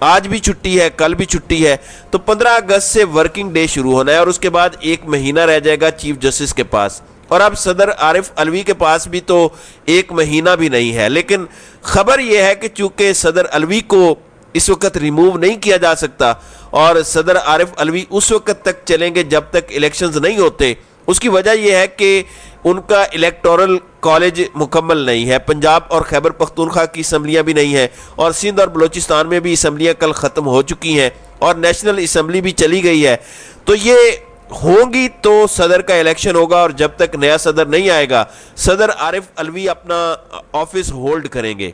آج بھی چھٹی ہے، کل بھی چھٹی ہے، تو 15 اگست سے ورکنگ ڈے شروع ہونا ہے اور اس کے بعد 1 مہینہ رہ جائے گا چیف جسٹس کے پاس، اور اب صدر عارف علوی کے پاس بھی تو 1 مہینہ بھی نہیں ہے۔ لیکن خبر یہ ہے کہ چونکہ صدر علوی کو اس وقت ریموو نہیں کیا جا سکتا اور صدر عارف علوی اس وقت تک چلیں گے جب تک الیکشنز نہیں ہوتے، اس کی وجہ یہ ہے کہ ان کا الیکٹورل کالج مکمل نہیں ہے، پنجاب اور خیبر پختونخوا کی اسمبلیاں بھی نہیں ہیں، اور سندھ اور بلوچستان میں بھی اسمبلیاں کل ختم ہو چکی ہیں اور نیشنل اسمبلی بھی چلی گئی ہے، تو یہ ہوں گی تو صدر کا الیکشن ہوگا، اور جب تک نیا صدر نہیں آئے گا صدر عارف علوی اپنا آفس ہولڈ کریں گے۔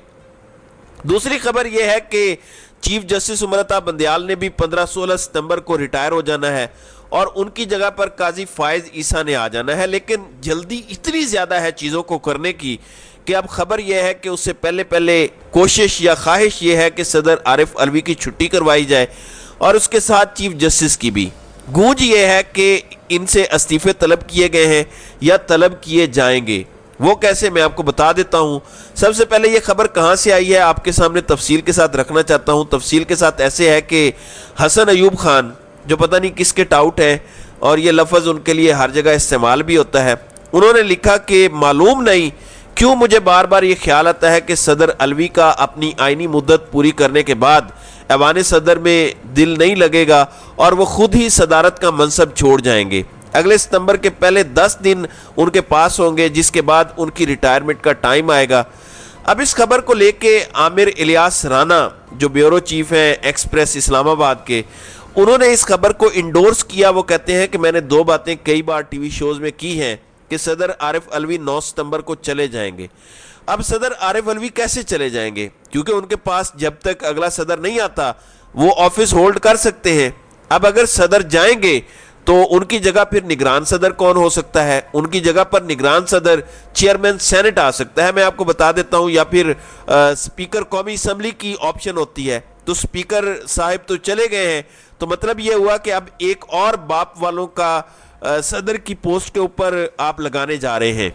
دوسری خبر یہ ہے کہ چیف جسٹس امرتا بندیال نے بھی 15-16 ستمبر کو ریٹائر ہو جانا ہے اور ان کی جگہ پر قاضی فائز عیسیٰ نے آ جانا ہے، لیکن جلدی اتنی زیادہ ہے چیزوں کو کرنے کی کہ اب خبر یہ ہے کہ اس سے پہلے کوشش یا خواہش یہ ہے کہ صدر عارف علوی کی چھٹی کروائی جائے اور اس کے ساتھ چیف جسٹس کی بھی۔ گونج یہ ہے کہ ان سے استعفے طلب کیے گئے ہیں یا طلب کیے جائیں گے، وہ کیسے میں آپ کو بتا دیتا ہوں۔ سب سے پہلے یہ خبر کہاں سے آئی ہے آپ کے سامنے تفصیل کے ساتھ رکھنا چاہتا ہوں۔ تفصیل کے ساتھ ایسے ہے کہ حسن ایوب خان جو پتہ نہیں کس کے ٹاؤٹ ہیں اور یہ لفظ ان کے لیے ہر جگہ استعمال بھی ہوتا ہے، انہوں نے لکھا کہ معلوم نہیں کیوں مجھے بار بار یہ خیال آتا ہے کہ صدر علوی کا اپنی آئینی مدت پوری کرنے کے بعد ایوان صدر میں دل نہیں لگے گا اور وہ خود ہی صدارت کا منصب چھوڑ جائیں گے۔ اگلے ستمبر کے پہلے 10 دن ان کے پاس ہوں گے، جس کے بعد ان کی ریٹائرمنٹ کا ٹائم آئے گا۔ اب اس خبر کو لے کے عامر الیاس رانا جو بیورو چیف ہیں ایکسپریس اسلام آباد کے، انہوں نے اس خبر کو انڈورس کیا۔ وہ کہتے ہیں کہ میں نے 2 باتیں کئی بار ٹی وی شوز میں کی ہیں کہ صدر عارف علوی 9 ستمبر کو چلے جائیں گے۔ اب صدر عارف علوی کیسے چلے جائیں گے؟ کیونکہ ان کے پاس جب تک اگلا صدر نہیں آتا وہ آفس ہولڈ کر سکتے ہیں۔ اب اگر صدر جائیں گے تو ان کی جگہ پھر نگران صدر کون ہو سکتا ہے؟ ان کی جگہ پر نگران صدر چیئرمین سینٹ آ سکتا ہے، میں آپ کو بتا دیتا ہوں، یا پھر سپیکر قومی اسمبلی کی آپشن ہوتی ہے۔ تو سپیکر صاحب تو چلے گئے ہیں، تو مطلب یہ ہوا کہ اب ایک اور باپ والوں کا صدر کی پوسٹ کے اوپر آپ لگانے جا رہے ہیں،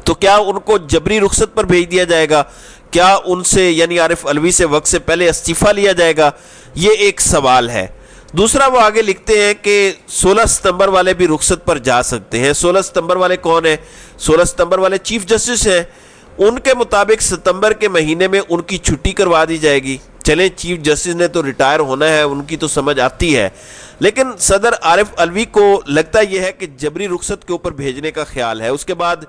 تو کیا ان کو جبری رخصت پر بھیج دیا جائے گا؟ کیا ان سے یعنی عارف علوی سے وقت سے پہلے استعفیٰ لیا جائے گا؟ یہ ایک سوال ہے۔ دوسرا وہ آگے لکھتے ہیں کہ 16 ستمبر والے بھی رخصت پر جا سکتے ہیں۔ 16 ستمبر والے کون ہیں؟ 16 ستمبر والے چیف جسٹس ہیں۔ ان کے مطابق ستمبر کے مہینے میں ان کی چھٹی کروا دی جائے گی۔ چلیں چیف جسٹس نے تو ریٹائر ہونا ہے، ان کی تو سمجھ آتی ہے، لیکن صدر عارف علوی کو لگتا یہ ہے کہ جبری رخصت کے اوپر بھیجنے کا خیال ہے۔ اس کے بعد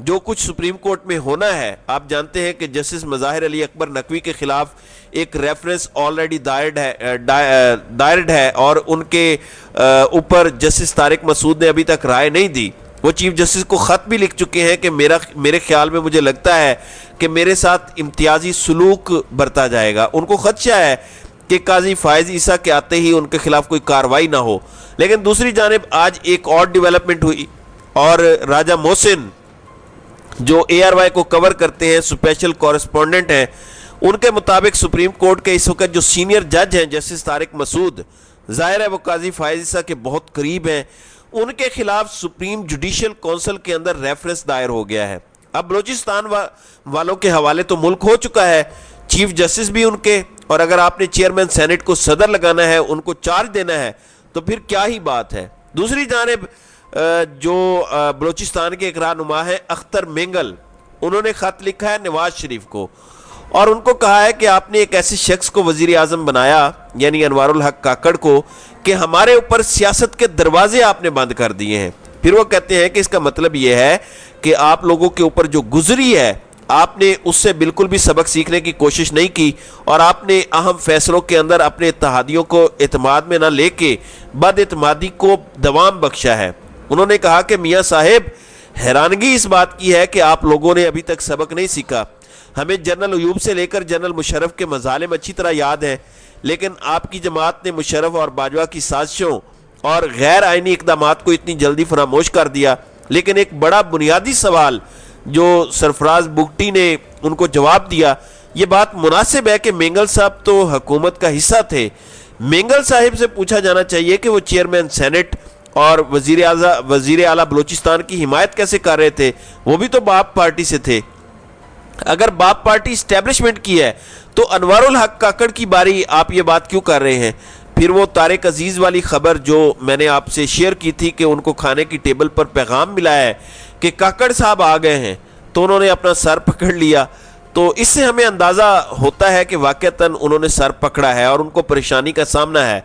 جو کچھ سپریم کورٹ میں ہونا ہے، آپ جانتے ہیں کہ جسٹس مظاہر علی اکبر نقوی کے خلاف ایک ریفرنس آلریڈی دائرڈ ہے اور ان کے اوپر جسٹس طارق مسعود نے ابھی تک رائے نہیں دی۔ وہ چیف جسٹس کو خط بھی لکھ چکے ہیں کہ میرے خیال میں مجھے لگتا ہے کہ میرے ساتھ امتیازی سلوک برتا جائے گا۔ ان کو خدشہ ہے کہ قاضی فائز عیسیٰ کے آتے ہی ان کے خلاف کوئی کارروائی نہ ہو۔ لیکن دوسری جانب آج ایک اور ڈیولپمنٹ ہوئی اور راجہ محسن جو ARY کو کور کرتے ہیں، اسپیشل کورسپونڈنٹ ہیں، ان کے مطابق سپریم کورٹ کے اس وقت جو سینئر جج ہیں جسٹس طارق مسعود، ظاہر ہے وہ قاضی فائز عیسیٰ کے بہت قریب ہیں، ان کے خلاف سپریم جوڈیشل کونسل کے اندر ریفرنس دائر ہو گیا ہے۔ اب بلوچستان والوں کے حوالے تو ملک ہو چکا ہے، چیف جسٹس بھی ان کے، اور اگر آپ نے چیئرمین سینٹ کو صدر لگانا ہے، ان کو چارج دینا ہے، تو پھر کیا ہی بات ہے۔ دوسری جانب جو بلوچستان کے ایک رہنما ہے اختر مینگل، انہوں نے خط لکھا ہے نواز شریف کو اور ان کو کہا ہے کہ آپ نے ایک ایسے شخص کو وزیر اعظم بنایا، یعنی انوار الحق کاکڑ کو، کہ ہمارے اوپر سیاست کے دروازے آپ نے بند کر دیے ہیں۔ پھر وہ کہتے ہیں کہ اس کا مطلب یہ ہے کہ آپ لوگوں کے اوپر جو گزری ہے آپ نے اس سے بالکل بھی سبق سیکھنے کی کوشش نہیں کی اور آپ نے اہم فیصلوں کے اندر اپنے اتحادیوں کو اعتماد میں نہ لے کے بد اعتمادی کو دوام بخشا ہے۔ انہوں نے کہا کہ میاں صاحب حیرانگی اس بات کی ہے کہ آپ لوگوں نے ابھی تک سبق نہیں سیکھا۔ ہمیں جنرل ایوب سے لے کر جنرل مشرف کے مظالم اچھی طرح یاد ہیں، لیکن آپ کی جماعت نے مشرف اور باجوہ کی سازشوں اور غیر آئینی اقدامات کو اتنی جلدی فراموش کر دیا۔ لیکن ایک بڑا بنیادی سوال جو سرفراز بگٹی نے ان کو جواب دیا، یہ بات مناسب ہے کہ مینگل صاحب تو حکومت کا حصہ تھے۔ مینگل صاحب سے پوچھا جانا چاہیے کہ وہ چیئرمین سینٹ اور وزیر اعلیٰ بلوچستان کی حمایت کیسے کر رہے تھے، وہ بھی تو باپ پارٹی سے تھے۔ اگر باپ پارٹی اسٹیبلشمنٹ کی ہے تو انوار الحق کاکڑ کی باری آپ یہ بات کیوں کر رہے ہیں؟ پھر وہ طارق عزیز والی خبر جو میں نے آپ سے شیئر کی تھی کہ ان کو کھانے کی ٹیبل پر پیغام ملا ہے کہ کاکڑ صاحب آ گئے ہیں، تو انہوں نے اپنا سر پکڑ لیا، تو اس سے ہمیں اندازہ ہوتا ہے کہ واقعتاً انہوں نے سر پکڑا ہے اور ان کو پریشانی کا سامنا ہے۔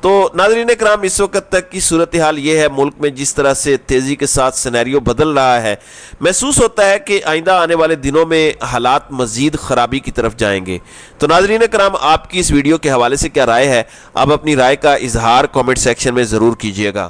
تو ناظرین کرام، اس وقت تک کی صورتحال یہ ہے ملک میں جس طرح سے تیزی کے ساتھ سینیریو بدل رہا ہے، محسوس ہوتا ہے کہ آئندہ آنے والے دنوں میں حالات مزید خرابی کی طرف جائیں گے۔ تو ناظرین کرام، آپ کی اس ویڈیو کے حوالے سے کیا رائے ہے؟ آپ اپنی رائے کا اظہار کامنٹ سیکشن میں ضرور کیجیے گا۔